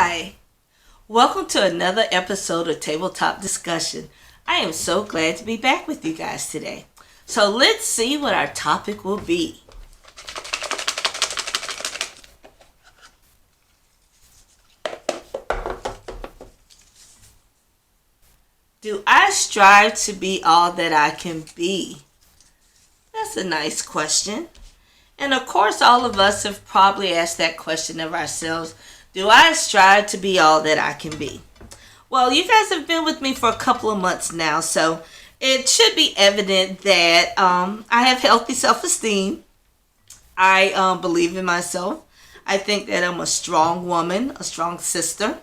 Hi, welcome to another episode of Tabletop Discussion. I am so glad to be back with you guys today. So let's see what our topic will be. Do I strive to be all that I can be? That's a nice question. And of course, all of us have probably asked that question of ourselves. Do I strive to be all that I can be? Well, you guys have been with me for a couple of months now, so it should be evident that I have healthy self-esteem. I believe in myself. I think that I'm a strong woman, a strong sister.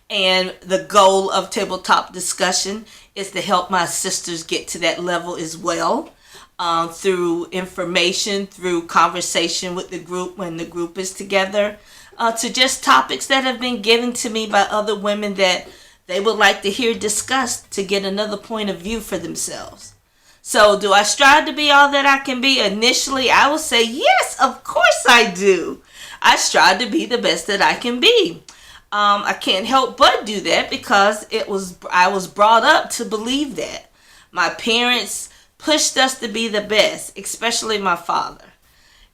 And the goal of Tabletop Discussion is to help my sisters get to that level as well. Through information, through conversation with the group when the group is together, to just topics that have been given to me by other women that they would like to hear discussed to get another point of view for themselves. So do I strive to be all that I can be? Initially, I will say, yes, of course I do. I strive to be the best that I can be. I can't help but do that because I was brought up to believe that. My parents pushed us to be the best, especially my father.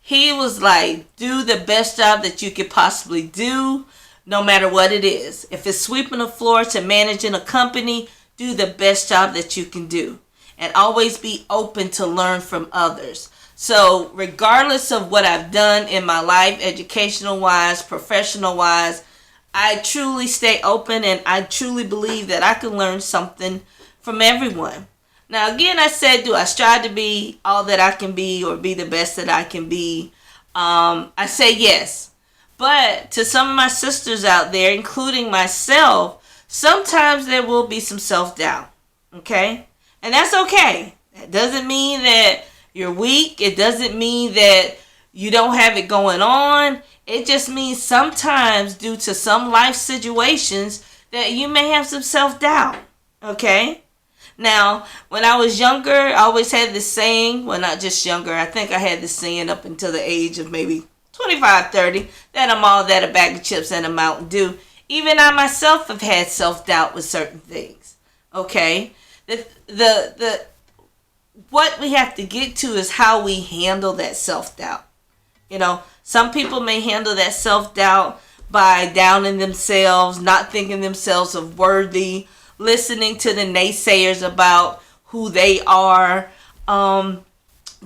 He was like, do the best job that you could possibly do, no matter what it is. If it's sweeping the floor to managing a company, do the best job that you can do. And always be open to learn from others. So regardless of what I've done in my life, educational-wise, professional-wise, I truly stay open and I truly believe that I can learn something from everyone. Now, again, I said, do I strive to be all that I can be or be the best that I can be? I say yes. But to some of my sisters out there, including myself, sometimes there will be some self-doubt. Okay? And that's okay. That doesn't mean that you're weak. It doesn't mean that you don't have it going on. It just means sometimes due to some life situations that you may have some self-doubt. Okay? Now, when I was younger, I always had this saying, well, not just younger, I think I had this saying up until the age of maybe 25, 30, that I'm all that, a bag of chips and a Mountain Dew. Even I myself have had self-doubt with certain things. Okay? What we have to get to is how we handle that self-doubt. You know, some people may handle that self-doubt by downing themselves, not thinking themselves of worthy, listening to the naysayers about who they are,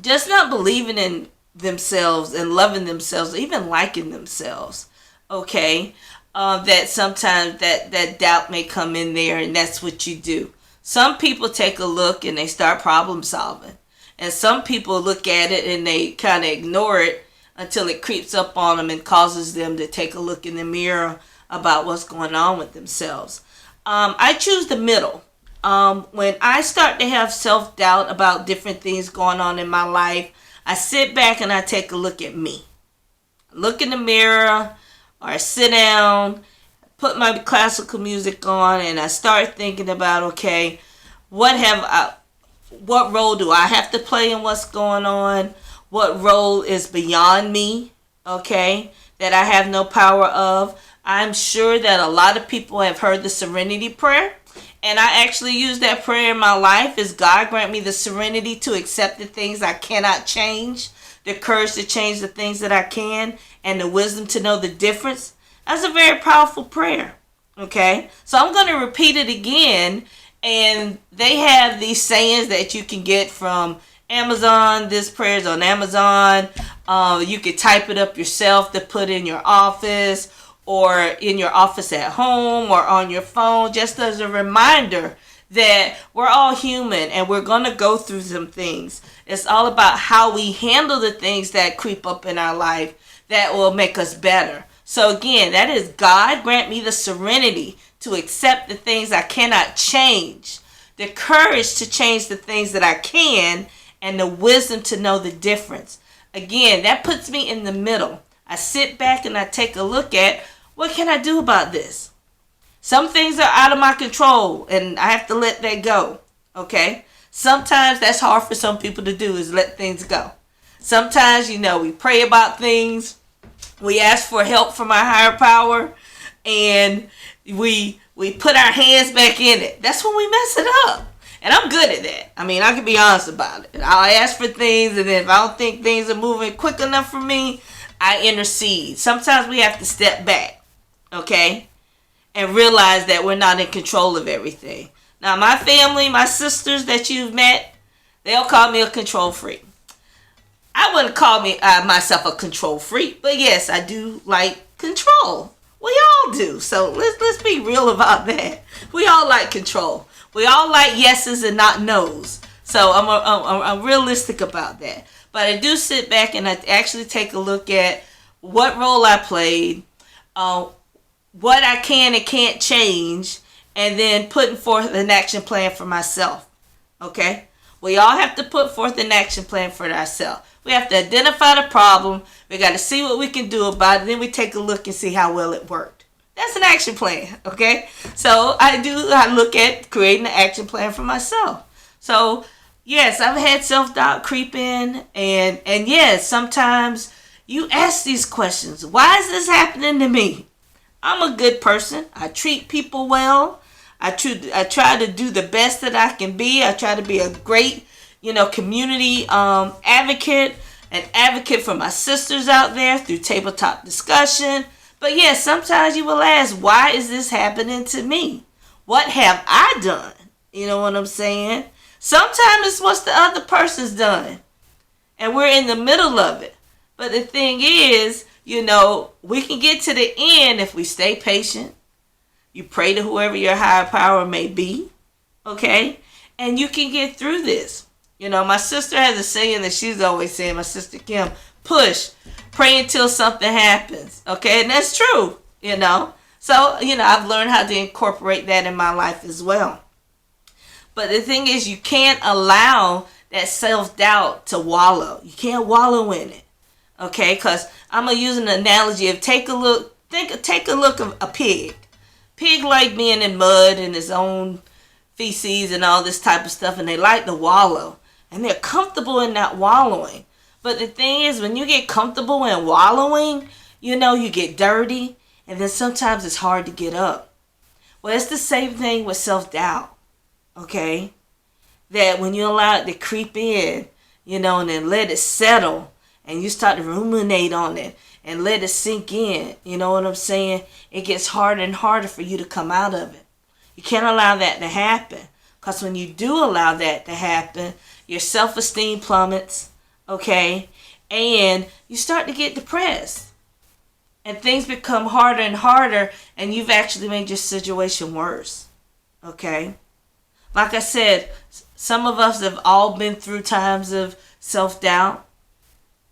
just not believing in themselves and loving themselves, even liking themselves. Okay, that sometimes that doubt may come in there, and that's what you do. Some people take a look and they start problem solving, and some people look at it and they kind of ignore it until it creeps up on them and causes them to take a look in the mirror about what's going on with themselves. I choose the middle. When I start to have self-doubt about different things going on in my life, I sit back and I take a look at me. Look in the mirror, or I sit down, put my classical music on, and I start thinking about, okay, what role do I have to play in what's going on? What role is beyond me, okay, that I have no power of? I'm sure that a lot of people have heard the serenity prayer, and I actually use that prayer in my life. Is God grant me the serenity to accept the things I cannot change, the courage to change the things that I can, and the wisdom to know the difference. That's a very powerful prayer, okay? So I'm going to repeat it again, and they have these sayings that you can get from Amazon. This prayer is on Amazon. You could type it up yourself to put in your office, or in your office at home, or on your phone, just as a reminder that we're all human and we're going to go through some things. It's all about how we handle the things that creep up in our life that will make us better. So again, that is, God grant me the serenity to accept the things I cannot change, the courage to change the things that I can, and the wisdom to know the difference. Again, that puts me in the middle. I sit back and I take a look at, what can I do about this? Some things are out of my control and I have to let that go. Okay? Sometimes that's hard for some people to do, is let things go. Sometimes, we pray about things. We ask for help from our higher power. and we put our hands back in it. That's when we mess it up. And I'm good at that. I mean, I can be honest about it. I'll ask for things, and then if I don't think things are moving quick enough for me, I intercede. Sometimes we have to step back, okay, and realize that we're not in control of everything. Now, my family, my sisters that you've met, they'll call me a control freak. I wouldn't call myself a control freak, but yes, I do like control. We all do. So let's be real about that. We all like control. We all like yeses and not nos. So I'm realistic about that. But I do sit back and I actually take a look at what role I played, what I can and can't change, and then putting forth an action plan for myself. Okay? We all have to put forth an action plan for ourselves. We have to identify the problem. We got to see what we can do about it. Then we take a look and see how well it worked. That's an action plan, okay? So I look at creating an action plan for myself. So yes, I've had self-doubt creep in, and yes, sometimes you ask these questions. Why is this happening to me? I'm a good person. I treat people well. I try to do the best that I can be. I try to be a great, community advocate, an advocate for my sisters out there through tabletop discussion. But yes, sometimes you will ask, why is this happening to me? What have I done? You know what I'm saying? Sometimes it's what the other person's done. And we're in the middle of it. But the thing is, we can get to the end if we stay patient. You pray to whoever your higher power may be. Okay? And you can get through this. My sister has a saying that she's always saying, my sister Kim, push. Pray until something happens. Okay? And that's true, So, I've learned how to incorporate that in my life as well. But the thing is, you can't allow that self-doubt to wallow. You can't wallow in it. Okay? Because I'm going to use an analogy of take a look of a pig. Pig like being in mud and his own feces and all this type of stuff, and they like to wallow. And they're comfortable in that wallowing. But the thing is, when you get comfortable in wallowing, you get dirty, and then sometimes it's hard to get up. Well, it's the same thing with self-doubt, okay? That when you allow it to creep in, and then let it settle, and you start to ruminate on it, and let it sink in, you know what I'm saying? It gets harder and harder for you to come out of it. You can't allow that to happen, because when you do allow that to happen, your self-esteem plummets, okay, and you start to get depressed, and things become harder and harder, and you've actually made your situation worse, okay? Like I said, some of us have all been through times of self-doubt,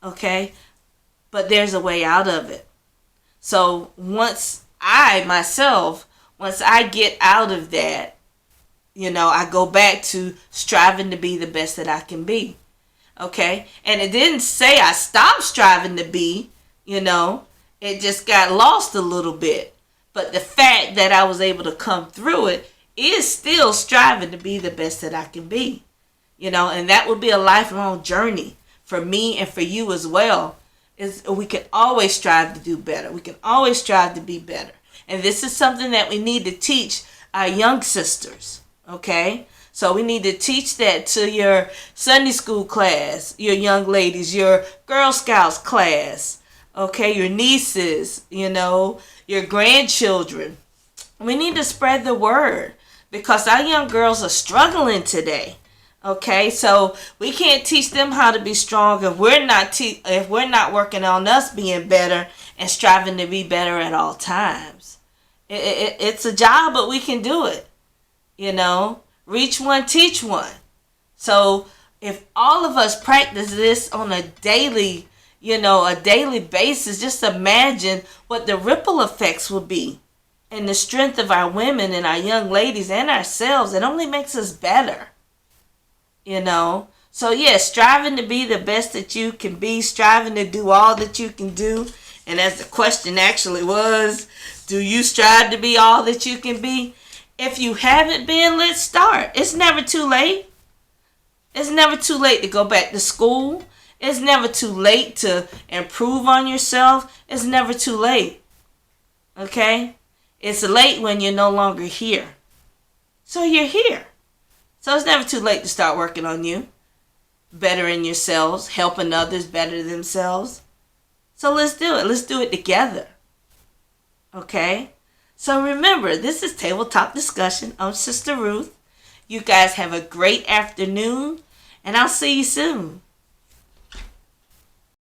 okay, but there's a way out of it. So once I get out of that, I go back to striving to be the best that I can be. Okay? And it didn't say I stopped striving to be, it just got lost a little bit. But the fact that I was able to come through it is still striving to be the best that I can be. And that would be a lifelong journey for me and for you as well. We can always strive to do better. We can always strive to be better. And this is something that we need to teach our young sisters. Okay? So we need to teach that to your Sunday school class, your young ladies, your Girl Scouts class, okay, your nieces, your grandchildren. We need to spread the word because our young girls are struggling today. Okay, so we can't teach them how to be strong if we're not working on us being better and striving to be better at all times. It's a job, but we can do it. Reach one, teach one. So if all of us practice this on a daily basis, just imagine what the ripple effects will be and the strength of our women and our young ladies and ourselves. It only makes us better. So yes, striving to be the best that you can be, striving to do all that you can do. And as the question actually was, do you strive to be all that you can be? If you haven't been, let's start. It's never too late. It's never too late to go back to school. It's never too late to improve on yourself. It's never too late. Okay? It's late when you're no longer here. So you're here. So it's never too late to start working on you, bettering yourselves, helping others better themselves. So let's do it. Let's do it together. Okay? So remember, this is Tabletop Discussion. I'm Sister Ruth. You guys have a great afternoon, and I'll see you soon.